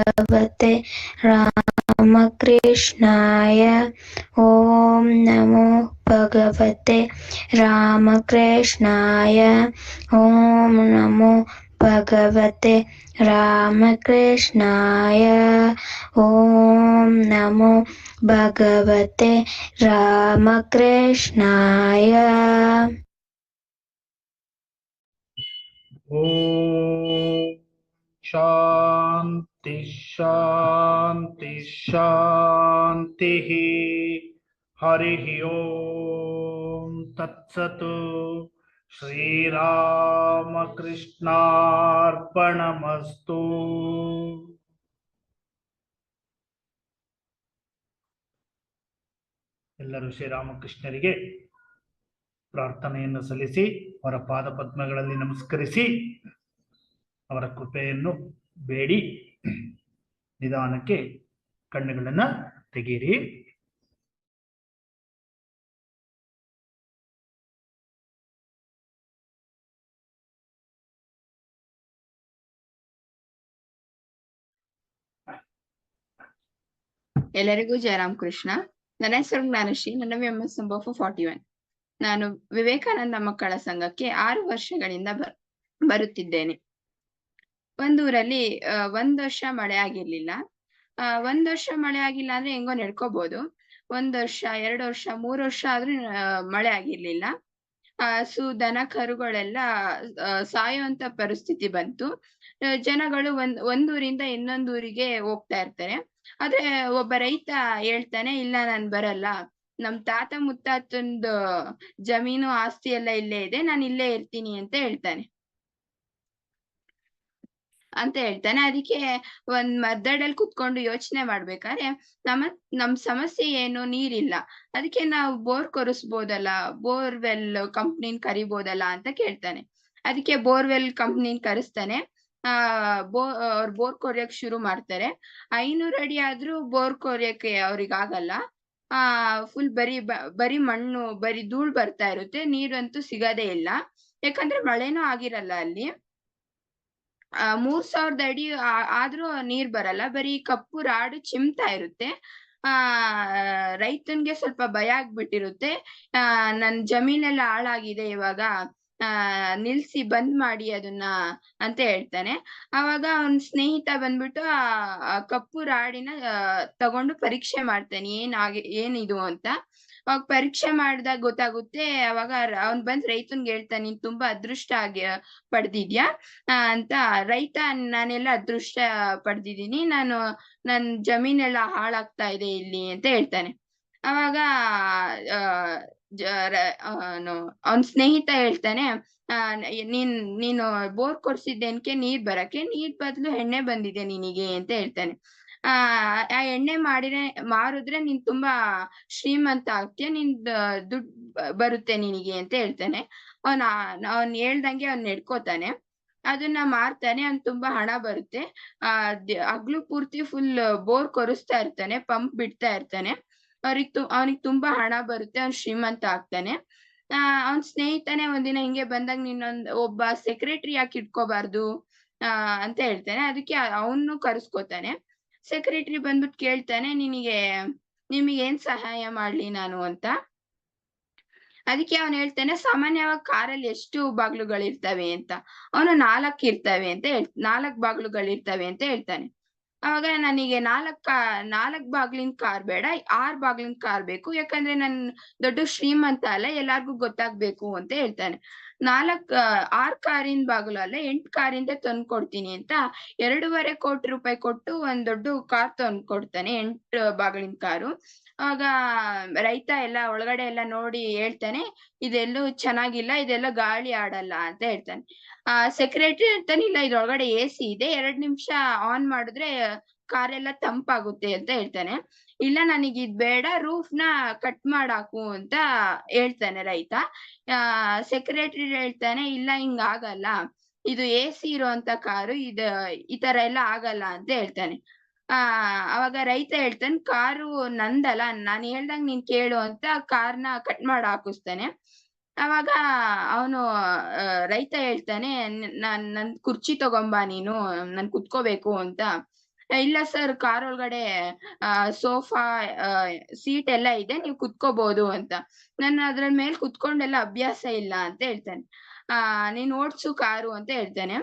ಭಗವತೆ ರಾಮಕೃಷ್ಣಾಯ. ಓಂ ನಮೋ ಭಗವತೆ ರಾಮಕೃಷ್ಣಾಯ. ಓಂ ನಮೋ ಭಗವತೆ ರಾಮಕೃಷ್ಣಾಯ. ಓಂ ನಮೋ ಭಗವತೆ ರಾಮಕೃಷ್ಣಾಯ. ಓಂ ಶಾಂತಿ ಶಾಂತಿ ಶಾಂತಿ. ಹರಿ ಓಂ ತತ್ಸತ್. ಶ್ರೀರಾಮಕೃಷ್ಣಾರ್ಪಣಮಸ್ತು. ಎಲ್ಲರೂ ಶ್ರೀರಾಮಕೃಷ್ಣರಿಗೆ ಪ್ರಾರ್ಥನೆಯನ್ನು ಸಲ್ಲಿಸಿ ಅವರ ಪಾದ ಪದ್ಮಗಳಲ್ಲಿ ನಮಸ್ಕರಿಸಿ ಅವರ ಕೃಪೆಯನ್ನು ಬೇಡಿ ನಿಧಾನಕ್ಕೆ ಕಣ್ಣುಗಳನ್ನು ತೆಗೀರಿ. ಎಲ್ಲರಿಗೂ ಜಯರಾಮ್ ಕೃಷ್ಣ. ನನ್ನ ಹೆಸರು ಜ್ಞಾನಶ್ರೀ. ನನ್ನ MS ನಂಬರ್ 41. ನಾನು ವಿವೇಕಾನಂದ ಮಕ್ಕಳ ಸಂಘಕ್ಕೆ 6 ವರ್ಷಗಳಿಂದ ಬರುತ್ತಿದ್ದೇನೆ. ಒಂದೂರಲ್ಲಿ 1 ವರ್ಷ ಮಳೆ ಆಗಿರ್ಲಿಲ್ಲ. 1 ವರ್ಷ ಮಳೆ ಆಗಿಲ್ಲ ಅಂದ್ರೆ ಹೆಂಗೋ ನಡ್ಕೋಬಹುದು. 1 ವರ್ಷ 2 ವರ್ಷ 3 ವರ್ಷ ಆದ್ರೂ ಮಳೆ ಆಗಿರ್ಲಿಲ್ಲ. ದನ ಕರುಗಳೆಲ್ಲ ಸಾಯುವಂತ ಪರಿಸ್ಥಿತಿ ಬಂತು. ಜನಗಳು ಒಂದೂರಿಂದ ಇನ್ನೊಂದೂರಿಗೆ ಹೋಗ್ತಾ ಇರ್ತಾರೆ. ಆದ್ರೆ ಒಬ್ಬ ರೈತ ಹೇಳ್ತಾನೆ, ಇಲ್ಲ ನಾನ್ ಬರಲ್ಲ, ನಮ್ ತಾತ ಮುತ್ತಾತಂದು ಜಮೀನು ಆಸ್ತಿ ಎಲ್ಲ ಇಲ್ಲೇ ಇದೆ, ನಾನು ಇಲ್ಲೇ ಇರ್ತೀನಿ ಅಂತ ಹೇಳ್ತಾನೆ. ಅದಕ್ಕೆ ಒಂದ್ ಮದ್ದಡಲ್ಲಿ ಕುತ್ಕೊಂಡು ಯೋಚನೆ ಮಾಡ್ಬೇಕಾದ್ರೆ ನಮ್ ಸಮಸ್ಯೆ ಏನು, ನೀರಿಲ್ಲ, ಅದಕ್ಕೆ ನಾವು ಬೋರ್ ಕೊರಿಸ್ಬೋದಲ್ಲ, ಬೋರ್ವೆಲ್ ಕಂಪ್ನಿನ್ ಕರಿಬೋದಲ್ಲ ಅಂತ ಕೇಳ್ತಾನೆ. ಅದಕ್ಕೆ ಬೋರ್ವೆಲ್ ಕಂಪ್ನಿನ್ ಕರೆಸ್ತಾನೆ. ಅವ್ರು ಬೋರ್ ಕೊರಿಯಕ್ ಶುರು ಮಾಡ್ತಾರೆ. 500 ಅಡಿ ಆದ್ರೂ ಬೋರ್ ಕೊರಿಯಕ್ಕೆ ಅವ್ರಿಗೆ ಆಗಲ್ಲ. ಫುಲ್ ಬರೀ ಮಣ್ಣು, ಬರೀ ಧೂಳ್ ಬರ್ತಾ ಇರುತ್ತೆ, ನೀರಂತೂ ಸಿಗದೇ ಇಲ್ಲ. ಯಾಕಂದ್ರೆ ಮಳೆನೂ ಆಗಿರಲ್ಲ ಅಲ್ಲಿ. 3000 ಅಡಿ ಆದ್ರೂ ನೀರ್ ಬರಲ್ಲ, ಬರೀ ಕಪ್ಪು ರಾಡು ಚಿಮ್ತಾ ಇರುತ್ತೆ. ರೈತನ್ಗೆ ಸ್ವಲ್ಪ ಭಯ ಆಗ್ಬಿಟ್ಟಿರುತ್ತೆ. ನನ್ ಜಮೀನೆಲ್ಲ ಹಾಳಾಗಿದೆ, ಇವಾಗ ನಿಲ್ಸಿ ಬಂದ್ ಮಾಡಿ ಅದನ್ನ ಅಂತ ಹೇಳ್ತಾನೆ. ಅವಾಗ ಅವನ್ ಸ್ನೇಹಿತ ಬಂದ್ಬಿಟ್ಟು ಆ ಕಪ್ಪು ರಾಡಿನ ತಗೊಂಡು ಪರೀಕ್ಷೆ ಮಾಡ್ತಾನೆ, ಏನಿದು ಅಂತ. ಅವಾಗ ಪರೀಕ್ಷೆ ಮಾಡ್ದಾಗ ಗೊತ್ತಾಗುತ್ತೆ. ಅವಾಗ ಅವ್ನ್ ಬಂದ್ ರೈತನ್ಗೆ ಹೇಳ್ತಾನೆ, ನೀನ್ ತುಂಬಾ ಅದೃಷ್ಟ ಪಡ್ದಿದ್ಯಾ ಅಂತ. ರೈತ, ನಾನೆಲ್ಲ ಅದೃಷ್ಟ ಪಡ್ದಿದೀನಿ, ನನ್ ಜಮೀನೆಲ್ಲ ಹಾಳಾಗ್ತಾ ಇದೆ ಇಲ್ಲಿ ಅಂತ ಹೇಳ್ತಾನೆ. ಅವಾಗ ಅವನ್ ಸ್ನೇಹಿತ ಹೇಳ್ತಾನೆ, ನೀನು ಬೋರ್ ಕೊರ್ಸಿದ್ದೇನ್ಕೆ ನೀರ್ ಬರಕ್ಕೆ, ನೀರ್ ಬದ್ಲು ಎಣ್ಣೆ ಬಂದಿದೆ ನಿನಗೆ ಅಂತ ಹೇಳ್ತಾನೆ. ಆ ಎಣ್ಣೆ ಮಾರಿದ್ರೆ ನೀನ್ ತುಂಬಾ ಶ್ರೀಮಂತ ಆಗ್ತೀಯ, ನಿನ್ ದುಡ್ಡು ಬರುತ್ತೆ ನಿನಗೆ ಅಂತ ಹೇಳ್ತಾನೆ. ಅವನ್ ಹೇಳ್ದಂಗೆ ಅವ್ನ್ ನಡ್ಕೋತಾನೆ, ಅದನ್ನ ಮಾರ್ತಾನೆ. ಅವ್ನ್ ತುಂಬಾ ಹಣ ಬರುತ್ತೆ. ಹಗ್ಲು ಪೂರ್ತಿ ಫುಲ್ ಬೋರ್ ಕೊರಿಸ್ತಾ ಇರ್ತಾನೆ, ಪಂಪ್ ಬಿಡ್ತಾ ಇರ್ತಾನೆ. ಅವನಿಗೆ ತುಂಬಾ ಹಣ ಬರುತ್ತೆ, ಅವ್ನ್ ಶ್ರೀಮಂತ ಆಗ್ತಾನೆ. ಅವನ್ ಸ್ನೇಹಿತನೇ ಒಂದಿನ ಹಿಂಗೆ ಬಂದಾಗ, ಒಬ್ಬ ಸೆಕ್ರೆಟರಿ ಯಾಕೆ ಇಟ್ಕೋಬಾರ್ದು ಅಂತ ಹೇಳ್ತಾನೆ. ಅದಕ್ಕೆ ಅವನು ಕರ್ಸ್ಕೊತಾನೆ. ಸೆಕ್ರೆಟರಿ ಬಂದ್ಬಿಟ್ಟು ಕೇಳ್ತಾನೆ, ನಿಮಗೆ ಏನ್ ಸಹಾಯ ಮಾಡ್ಲಿ ನಾನು ಅಂತ. ಅದಕ್ಕೆ ಅವನು ಹೇಳ್ತಾನೆ, ಸಾಮಾನ್ಯವಾಗಿ ಕಾರಲ್ಲಿ ಎಷ್ಟು ಬಾಗ್ಲುಗಳಿರ್ತವೆ ಅಂತ. ಅವನು 4 ಇರ್ತವೆ ಅಂತ 4 ಬಾಗ್ಲುಗಳಿರ್ತವೆ ಅಂತ ಹೇಳ್ತಾನೆ. ಅವಾಗ ನನಗೆ 4 ಬಾಗ್ಲಿನ ಕಾರ್ ಬೇಡ, 6 ಬಾಗ್ಲಿನ ಕಾರ್ ಬೇಕು, ಯಾಕಂದ್ರೆ ನನ್ ದೊಡ್ಡ ಶ್ರೀಮಂತ ಅಲ್ಲ, ಎಲ್ಲಾರ್ಗು ಗೊತ್ತಾಗ್ಬೇಕು ಅಂತ ಹೇಳ್ತಾನೆ. 6 ಕಾರಿನ ಬಾಗ್ಲು ಅಲ್ಲ, 8 ಕಾರಿಂದ ತಂದ್ಕೊಡ್ತೀನಿ ಅಂತ 2.5 ಕೋಟಿ ರೂಪಾಯಿ ಕೊಟ್ಟು ಒಂದ್ ದೊಡ್ಡ ಕಾರ್ ತಂದ್ಕೊಡ್ತಾನೆ, 8 ಬಾಗ್ಲಿನ ಕಾರು. ಆಗ ರೈತ ಎಲ್ಲ ಒಳಗಡೆ ಎಲ್ಲ ನೋಡಿ ಹೇಳ್ತಾನೆ, ಇದೆಲ್ಲೂ ಚೆನ್ನಾಗಿಲ್ಲ, ಇದೆಲ್ಲ ಗಾಳಿ ಆಡಲ್ಲ ಅಂತ ಹೇಳ್ತಾನೆ. ಸೆಕ್ರೆಟರಿ ಹೇಳ್ತಾನೆ, ಇಲ್ಲ ಇದ್ರೊಳಗಡೆ AC ಇದೆ, 2 ನಿಮಿಷ ಆನ್ ಮಾಡಿದ್ರೆ ಕಾರೆಲ್ಲ ತಂಪಾಗುತ್ತೆ ಅಂತ ಹೇಳ್ತಾನೆ. ಇಲ್ಲ ನನಗಿದ್ ಬೇಡ, ರೂಫ್ನ ಕಟ್ ಮಾಡಾಕು ಅಂತ ಹೇಳ್ತಾನೆ ರೈತ. ಸೆಕ್ರೆಟರಿ ಹೇಳ್ತಾನೆ, ಇಲ್ಲ ಹಿಂಗ್ ಆಗಲ್ಲ, ಇದು AC ಇರುವಂತ ಕಾರು, ಈ ತರ ಎಲ್ಲ ಆಗಲ್ಲ ಅಂತ ಹೇಳ್ತಾನೆ. ಅವಾಗ ರೈತ ಹೇಳ್ತಾನೆ, ಕಾರು ನಂದಲ್ಲ, ನಾನ್ ಹೇಳ್ದಂಗ್ ನೀನ್ ಕೇಳು ಅಂತ ಕಾರ್ನ ಕಟ್ ಮಾಡ್ ಹಾಕಿಸ್ತಾನೆ. ಅವಾಗ ಅವನು ರೈತ ಹೇಳ್ತಾನೆ, ನನ್ ಕುರ್ಚಿ ತಗೊಂಬಾ ನೀನು, ನಾನ್ ಕುತ್ಕೋಬೇಕು ಅಂತ. ಇಲ್ಲ ಸರ್ ಕಾರ್ ಒಳಗಡೆ ಸೋಫಾ ಸೀಟ್ ಎಲ್ಲ ಇದೆ, ನೀವು ಕುತ್ಕೋಬಹುದು ಅಂತ. ನನ್ನ ಅದ್ರ ಮೇಲೆ ಕುತ್ಕೊಂಡೆಲ್ಲ ಅಭ್ಯಾಸ ಇಲ್ಲ ಅಂತ ಹೇಳ್ತಾನೆ. ನೀನ್ ಓಡ್ಸು ಕಾರು ಅಂತ ಹೇಳ್ತಾನೆ.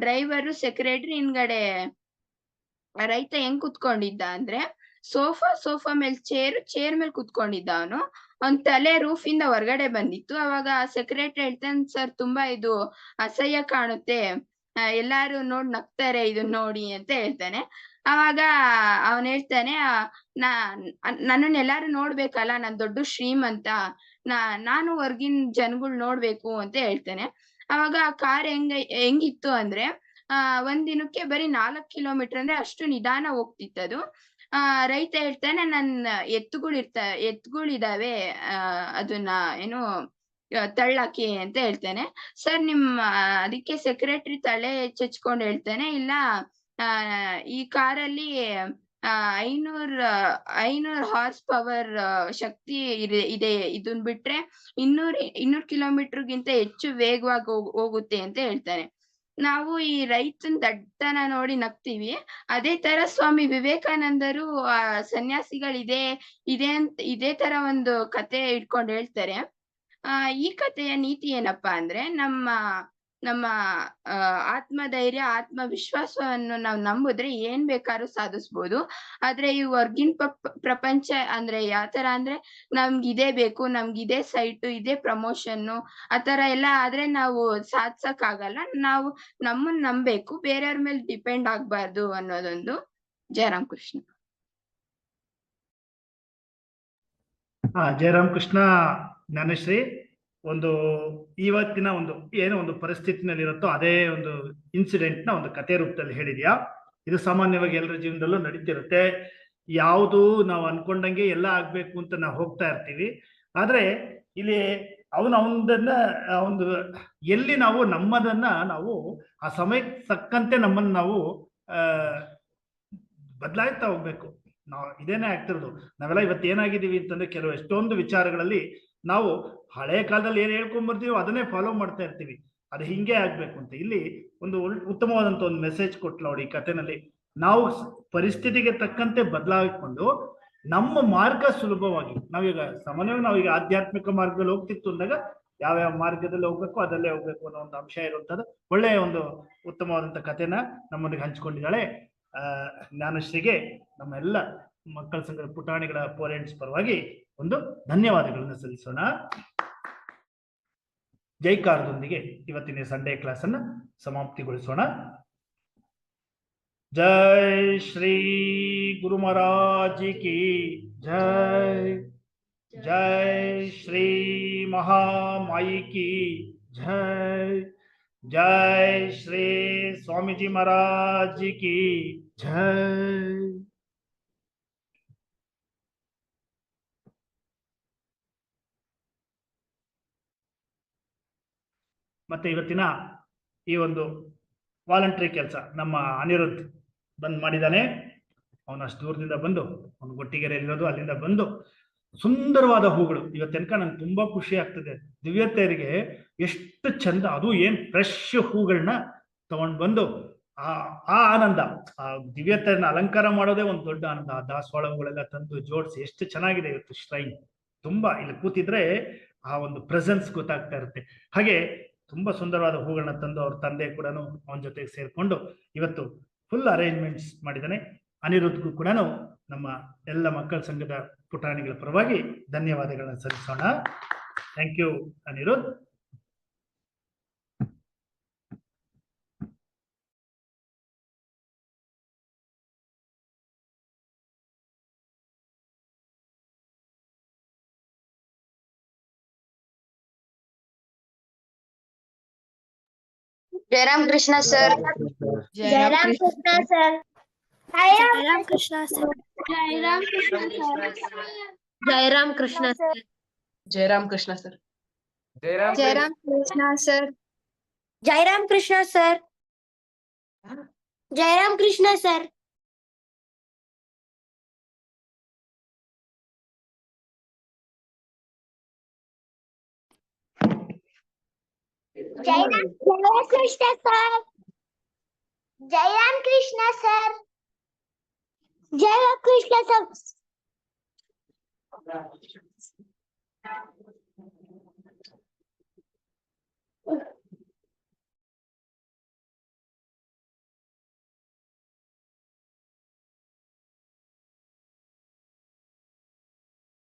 ಡ್ರೈವರು ಸೆಕ್ರೆಟರಿ ಹಿಂದ್ಗಡೆ ರೈತ ಹೆಂಗ್ ಕುತ್ಕೊಂಡಿದ್ದ ಅಂದ್ರೆ ಸೋಫಾ ಮೇಲ್ ಚೇರ್ ಮೇಲೆ ಕುತ್ಕೊಂಡಿದ್ದ ಅವನು. ಅವ್ನ್ ತಲೆ ರೂಫ್ ಇಂದ ಹೊರಗಡೆ ಬಂದಿತ್ತು. ಅವಾಗ ಸೆಕ್ರೆಟರಿ ಹೇಳ್ತಾನೆ, ಸರ್ ತುಂಬಾ ಇದು ಅಸಹ್ಯ ಕಾಣುತ್ತೆ, ಎಲ್ಲಾರು ನೋಡ್ ನಗ್ತಾರೆ ಇದನ್ ನೋಡಿ ಅಂತ ಹೇಳ್ತಾನೆ. ಅವಾಗ ಅವನ್ ಹೇಳ್ತಾನೆ, ನನ್ನನ್ನ ಎಲ್ಲಾರು ನೋಡ್ಬೇಕಲ್ಲ, ನಾನ್ ದೊಡ್ಡ ಶ್ರೀಮಂತ, ನಾನು ಹೊರ್ಗಿನ್ ಜನಗಳ್ ನೋಡ್ಬೇಕು ಅಂತ ಹೇಳ್ತಾನೆ. ಅವಾಗ ಆ ಕಾರ್ ಹೆಂಗಿತ್ತು ಅಂದ್ರೆ ಒಂದ್ ದಿನಕ್ಕೆ ಬರೀ 4 ಕಿಲೋಮೀಟರ್ ಅಂದ್ರೆ ಅಷ್ಟು ನಿಧಾನ ಹೋಗ್ತಿತ್ತದು. ರೈತ ಹೇಳ್ತಾನೆ, ನನ್ನ ಎತ್ತುಗಳಿದಾವೆ, ಅದನ್ನ ಏನು ತಳ್ಳಾಕಿ ಅಂತ ಹೇಳ್ತಾನೆ. ಸರ್ ಅದಕ್ಕೆ ಸೆಕ್ರೆಟರಿ ತಲೆ ಚಚ್ಕೊಂಡ್ ಹೇಳ್ತಾನೆ, ಇಲ್ಲ ಈ ಕಾರಲ್ಲಿ 500 ಹಾರ್ಸ್ ಪವರ್ ಶಕ್ತಿ ಇದೆ, ಇದನ್ ಬಿಟ್ರೆ 200 ಕಿಲೋಮೀಟರ್ಗಿಂತ ಹೆಚ್ಚು ವೇಗವಾಗಿ ಹೋಗುತ್ತೆ ಅಂತ ಹೇಳ್ತಾನೆ. ನಾವು ಈ ರೈತನ್ ದಡ್ಡತನ ನೋಡಿ ನಗ್ತೀವಿ. ಅದೇ ತರ ಸ್ವಾಮಿ ವಿವೇಕಾನಂದರು ಇದೇ ತರ ಒಂದು ಕತೆ ಇಟ್ಕೊಂಡು ಹೇಳ್ತಾರೆ. ಈ ಕಥೆಯ ನೀತಿ ಏನಪ್ಪಾ ಅಂದ್ರೆ, ನಮ್ಮ ಆತ್ಮಧೈರ್ಯ, ಆತ್ಮವಿಶ್ವಾಸವನ್ನು ನಾವು ನಂಬಿದ್ರೆ ಏನ್ ಬೇಕಾದ್ರೂ ಸಾಧಿಸ್ಬೋದು. ಆದ್ರೆ ಈ ಹೊರ್ಗಿನ್ ಪ್ರಪಂಚ ಅಂದ್ರೆ ಯಾವ್ತರ ಅಂದ್ರೆ, ನಮ್ಗಿದೇ ಬೇಕು, ನಮ್ಗಿದೇ ಸೈಟು, ಇದೇ ಪ್ರಮೋಷನ್ನು, ಆತರ ಎಲ್ಲ ಆದ್ರೆ ನಾವು ಸಾಧ್ಸಕ್ ಆಗಲ್ಲ. ನಾವು ನಮ್ಮನ್ ನಂಬೇಕು, ಬೇರೆಯವ್ರ ಮೇಲೆ ಡಿಪೆಂಡ್ ಆಗ್ಬಾರ್ದು ಅನ್ನೋದೊಂದು. ಜಯರಾಮ್ ಕೃಷ್ಣ. ಜಯರಾಮ್ ಕೃಷ್ಣ ಜ್ಞಾನಶ್ರೀ, ಒಂದು ಇವತ್ತಿನ ಒಂದು ಪರಿಸ್ಥಿತಿನಲ್ಲಿ ಇರುತ್ತೋ ಅದೇ ಒಂದು ಇನ್ಸಿಡೆಂಟ್ ನ ಒಂದು ಕಥೆ ರೂಪದಲ್ಲಿ ಹೇಳಿದ್ಯಾ. ಇದು ಸಾಮಾನ್ಯವಾಗಿ ಎಲ್ಲರ ಜೀವನದಲ್ಲೂ ನಡೀತಿರುತ್ತೆ. ಯಾವುದು ನಾವು ಅನ್ಕೊಂಡಂಗೆ ಎಲ್ಲ ಆಗ್ಬೇಕು ಅಂತ ನಾವು ಹೋಗ್ತಾ ಇರ್ತೀವಿ. ಆದ್ರೆ ಇಲ್ಲಿ ಅವನದನ್ನ ಎಲ್ಲಿ ನಾವು ನಮ್ಮದನ್ನ ನಾವು ಆ ಸಮಯಕ್ಕೆ ತಕ್ಕಂತೆ ನಮ್ಮನ್ನ ನಾವು ಬದಲಾಯ್ತಾ ಹೋಗ್ಬೇಕು. ಇದೇನೇ ಆಗ್ತಿರೋದು. ನಾವೆಲ್ಲ ಇವತ್ತು ಏನಾಗಿದ್ದೀವಿ ಅಂತಂದ್ರೆ, ಎಷ್ಟೊಂದು ವಿಚಾರಗಳಲ್ಲಿ ನಾವು ಹಳೆ ಕಾಲದಲ್ಲಿ ಏನ್ ಹೇಳ್ಕೊಂಡ್ಬರ್ತೀವೋ ಅದನ್ನೇ ಫಾಲೋ ಮಾಡ್ತಾ ಇರ್ತೀವಿ. ಅದು ಹಿಂಗೆ ಆಗ್ಬೇಕು ಅಂತ. ಇಲ್ಲಿ ಒಂದು ಉತ್ತಮವಾದಂತ ಒಂದು ಮೆಸೇಜ್ ಕೊಟ್ಲ ನೋಡಿ ಈ ಕಥೆನಲ್ಲಿ. ನಾವು ಪರಿಸ್ಥಿತಿಗೆ ತಕ್ಕಂತೆ ಬದಲಾಯಿಕೊಂಡು ನಮ್ಮ ಮಾರ್ಗ ಸುಲಭವಾಗಿ, ನಾವೀಗ ಆಧ್ಯಾತ್ಮಿಕ ಮಾರ್ಗದಲ್ಲಿ ಹೋಗ್ತಿತ್ತು ಅಂದಾಗ ಯಾವ್ಯಾವ ಮಾರ್ಗದಲ್ಲಿ ಹೋಗ್ಬೇಕು ಅದಲ್ಲೇ ಹೋಗ್ಬೇಕು ಅನ್ನೋ ಒಂದು ಅಂಶ ಇರುವಂತದ್ದು. ಒಳ್ಳೆಯ ಒಂದು ಉತ್ತಮವಾದಂತ ಕಥೆನ ನಮ್ಮೊಂದಿಗೆ ಹಂಚಿಕೊಂಡಿದ್ದಾಳೆ. ಜ್ಞಾನಶ್ರೀಗೆ ನಮ್ಮ ಎಲ್ಲ ಮಕ್ಕಳ ಸಂಘದ ಪುಟಾಣಿಗಳ ಪೇರೆಂಟ್ಸ್ ಪರವಾಗಿ ಒಂದು ಧನ್ಯವಾದಗಳನ್ನು ಸಲ್ಲಿಸೋಣ. ಜೈಕಾರದೊಂದಿಗೆ ಇವತ್ತಿನ ಸಂಡೇ ಕ್ಲಾಸ್ ಅನ್ನ ಸಮಾಪ್ತಿಗೊಳಿಸೋಣ. ಜೈ ಶ್ರೀ ಗುರು ಮಹಾರಾಜ್ ಕಿ ಜೈ. ಜೈ ಶ್ರೀ ಮಹಾಮಾಯಿ ಕಿ ಜೈ. ಜೈ ಶ್ರೀ ಸ್ವಾಮೀಜಿ ಮಹಾರಾಜ್ ಕಿ ಜೈ. ಮತ್ತೆ ಇವತ್ತಿನ ಈ ಒಂದು ವಾಲಂಟ್ರಿ ಕೆಲಸ ನಮ್ಮ ಅನಿರುದ್ಧ್ ಬಂದ್ ಮಾಡಿದ್ದಾನೆ. ಅವನು ಅಷ್ಟು ದೂರದಿಂದ ಬಂದು, ಅವನು ಗೊಟ್ಟಿಗೆರೆಯಲ್ಲಿರೋದು, ಅಲ್ಲಿಂದ ಬಂದು ಸುಂದರವಾದ ಹೂಗಳು. ಇವತ್ತೆನಕ ನಂಗೆ ತುಂಬಾ ಖುಷಿ ಆಗ್ತದೆ. ದಿವ್ಯತೆಯರಿಗೆ ಎಷ್ಟು ಚಂದ, ಅದು ಏನ್ ಫ್ರೆಶ್ ಹೂಗಳನ್ನ ತಗೊಂಡ್ ಬಂದು ಆ ಆನಂದ, ಆ ದಿವ್ಯತೆಯನ್ನ ಅಲಂಕಾರ ಮಾಡೋದೇ ಒಂದು ದೊಡ್ಡ ಆನಂದ. ಆ ದಾಸವಾಳ ಹೂಗಳೆಲ್ಲ ತಂದು ಜೋಡಿಸಿ ಎಷ್ಟು ಚೆನ್ನಾಗಿದೆ ಇವತ್ತು ಶ್ರೈನ್. ತುಂಬಾ ಇಲ್ಲಿ ಕೂತಿದ್ರೆ ಆ ಒಂದು ಪ್ರೆಸೆನ್ಸ್ ಗೊತ್ತಾಗ್ತಾ ಇರುತ್ತೆ. ಹಾಗೆ ತುಂಬಾ ಸುಂದರವಾದ ಹೂಗಳನ್ನ ತಂದು ಅವ್ರ ತಂದೆ ಕೂಡ ಅವನ ಜೊತೆಗೆ ಸೇರ್ಕೊಂಡು ಇವತ್ತು ಫುಲ್ ಅರೇಂಜ್ಮೆಂಟ್ಸ್ ಮಾಡಿದ್ದಾನೆ. ಅನಿರುದ್ಧಗೂ ಕೂಡ ನಮ್ಮ ಎಲ್ಲ ಮಕ್ಕಳ ಸಂಘದ ಪುಟಾಣಿಗಳ ಪರವಾಗಿ ಧನ್ಯವಾದಗಳನ್ನ ಸಲ್ಲಿಸೋಣ. Thank you Anirudh. Jayaram Krishna sir. Jayaram Krishna sir. Jayaram Krishna sir. Jayaram Krishna sir. Jayaram Krishna sir. Jayaram Krishna sir. Jayaram Krishna sir. Jayaram Krishna sir. Jayaram Krishna sir. Jayaram Krishna sir. Jayaram Krishna sir. Jayaram Krishna sir